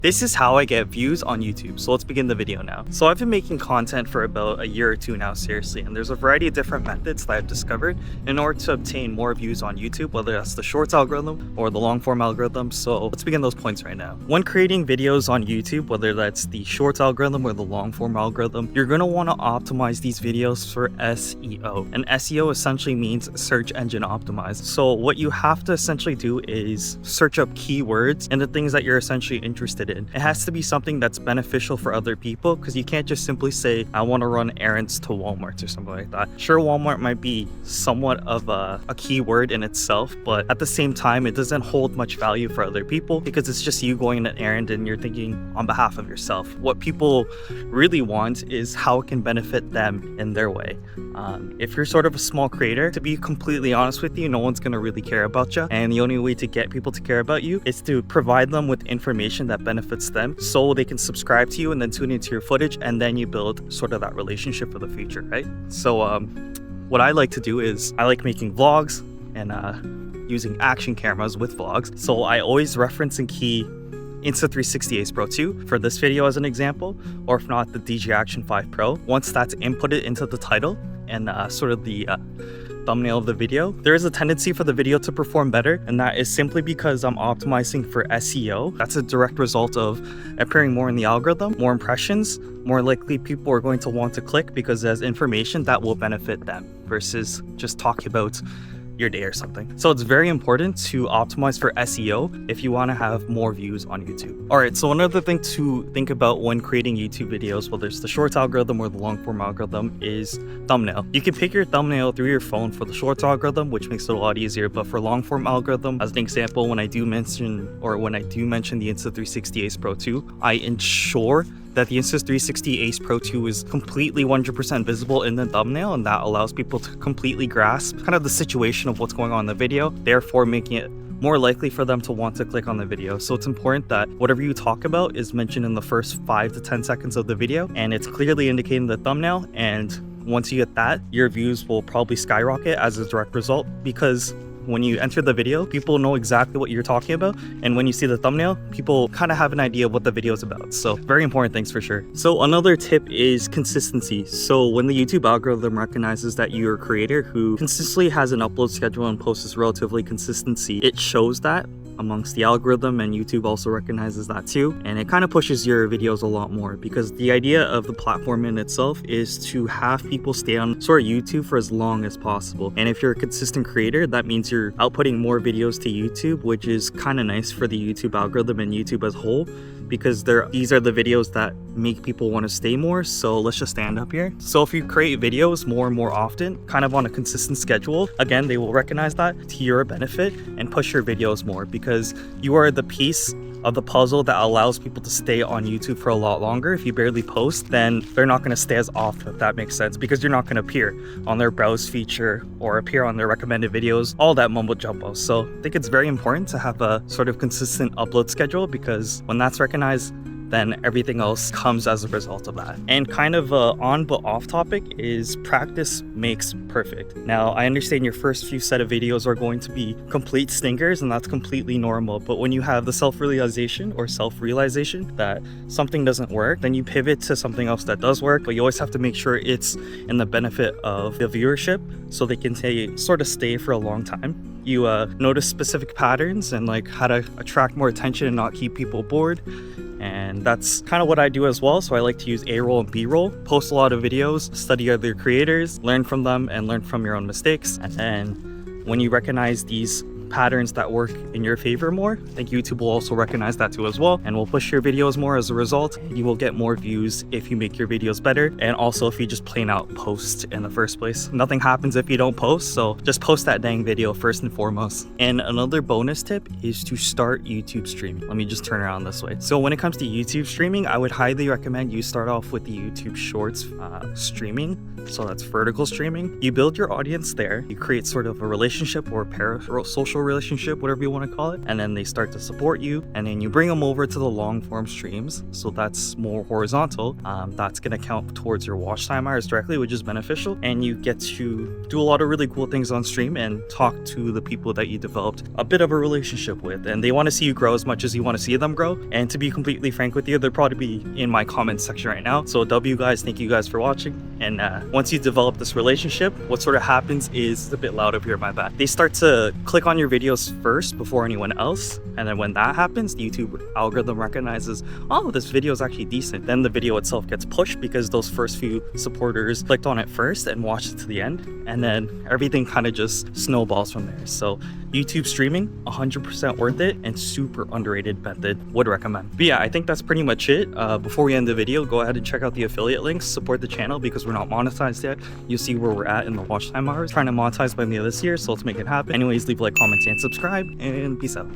This is how I get views on YouTube, so let's begin the video now. So I've been making content for about a year or two now, seriously, and there's a variety of different methods that I've discovered in order to obtain more views on YouTube, whether that's the shorts algorithm or the long form algorithm. So let's begin those points right now. When creating videos on YouTube, whether that's the shorts algorithm or the long form algorithm, you're going to want to optimize these videos for SEO. And SEO essentially means search engine optimized. So what you have to essentially do is search up keywords and the things that you're essentially interested in. It has to be something that's beneficial for other people, because you can't just simply say, I want to run errands to Walmart or something like that. Sure, Walmart might be somewhat of a keyword in itself, but at the same time, it doesn't hold much value for other people because it's just you going on an errand and you're thinking on behalf of yourself. What people really want is how it can benefit them in their way. If you're sort of a small creator, to be completely honest with you, no one's going to really care about you. And the only way to get people to care about you is to provide them with information that benefits them so they can subscribe to you and then tune into your footage, and then you build sort of that relationship for the future, right? So what I like to do is I like making vlogs and using action cameras with vlogs. So I always reference and key Insta360 Ace Pro 2 for this video as an example, or if not, the DJ Action 5 Pro. Once that's inputted into the title and sort of the thumbnail of the video, there is a tendency for the video to perform better, and that is simply because I'm optimizing for SEO. That's a direct result of appearing more in the algorithm, more impressions, more likely people are going to want to click because there's information that will benefit them versus just talking about your day or something. So it's very important to optimize for SEO if you want to have more views on YouTube. All right, so another thing to think about when creating YouTube videos, whether it's the shorts algorithm or the long form algorithm, is thumbnail. You can pick your thumbnail through your phone for the shorts algorithm, which makes it a lot easier, but for long form algorithm, as an example, when I do mention the Insta360 Ace Pro 2, I ensure that the Insta360 Ace Pro 2 is completely 100% visible in the thumbnail, and that allows people to completely grasp kind of the situation of what's going on in the video, therefore making it more likely for them to want to click on the video. So it's important that whatever you talk about is mentioned in the first 5 to 10 seconds of the video, and it's clearly indicated in the thumbnail. And once you get that, your views will probably skyrocket as a direct result, because when you enter the video, people know exactly what you're talking about, and when you see the thumbnail, people kind of have an idea of what the video is about. So very important things for sure. So another tip is consistency. So when the YouTube algorithm recognizes that you're a creator who consistently has an upload schedule and posts relatively consistency, it shows that amongst the algorithm, and YouTube also recognizes that too, and it kind of pushes your videos a lot more, because the idea of the platform in itself is to have people stay on sort of YouTube for as long as possible. And if you're a consistent creator, that means you're outputting more videos to YouTube, which is kind of nice for the YouTube algorithm and YouTube as a whole, because these are the videos that make people want to stay more. So let's just stand up here. So if you create videos more and more often, kind of on a consistent schedule, again, they will recognize that to your benefit and push your videos more, because you are the piece of the puzzle that allows people to stay on YouTube for a lot longer. If you barely post, then they're not going to stay as often, if that makes sense, because you're not going to appear on their browse feature or appear on their recommended videos, all that mumbo jumbo. So I think it's very important to have a sort of consistent upload schedule, because when that's recognized, then everything else comes as a result of that. And kind of on but off topic is practice makes perfect. Now, I understand your first few set of videos are going to be complete stinkers, and that's completely normal. But when you have the self-realization that something doesn't work, then you pivot to something else that does work. But you always have to make sure it's in the benefit of the viewership, so they can stay for a long time. You notice specific patterns and like how to attract more attention and not keep people bored. And that's kind of what I do as well. So I like to use A-roll and B-roll, post a lot of videos, study other creators, learn from them, and learn from your own mistakes. And then when you recognize these patterns that work in your favor more, I think YouTube will also recognize that too as well, and will push your videos more as a result. You will get more views if you make your videos better, and also if you just plain out post in the first place. Nothing happens if you don't post, so just post that dang video first and foremost. And another bonus tip is to start YouTube streaming. Let me just turn around this way. So when it comes to YouTube streaming, I would highly recommend you start off with the YouTube Shorts streaming. So that's vertical streaming. You build your audience there, you create sort of a relationship or a social social relationship, whatever you want to call it, and then they start to support you, and then you bring them over to the long form streams. So that's more horizontal. That's going to count towards your watch time hours directly, which is beneficial, and you get to do a lot of really cool things on stream and talk to the people that you developed a bit of a relationship with, and they want to see you grow as much as you want to see them grow. And to be completely frank with you, they'll probably be in my comment section right now. So W guys, thank you guys for watching. And once you develop this relationship, what sort of happens is, it's a bit loud up here, my bad, they start to click on your videos first before anyone else, and then when that happens, the YouTube algorithm recognizes, oh, this video is actually decent. Then the video itself gets pushed because those first few supporters clicked on it first and watched it to the end, and then everything kind of just snowballs from there. So YouTube streaming, 100% worth it and super underrated method, would recommend. But yeah, I think that's pretty much it. Before we end the video, go ahead and check out the affiliate links, support the channel because we're not monetized yet. You'll see where we're at in the watch time hours. Trying to monetize by the end of this year, so let's make it happen. Anyways, leave a like, comment, and subscribe, and peace out.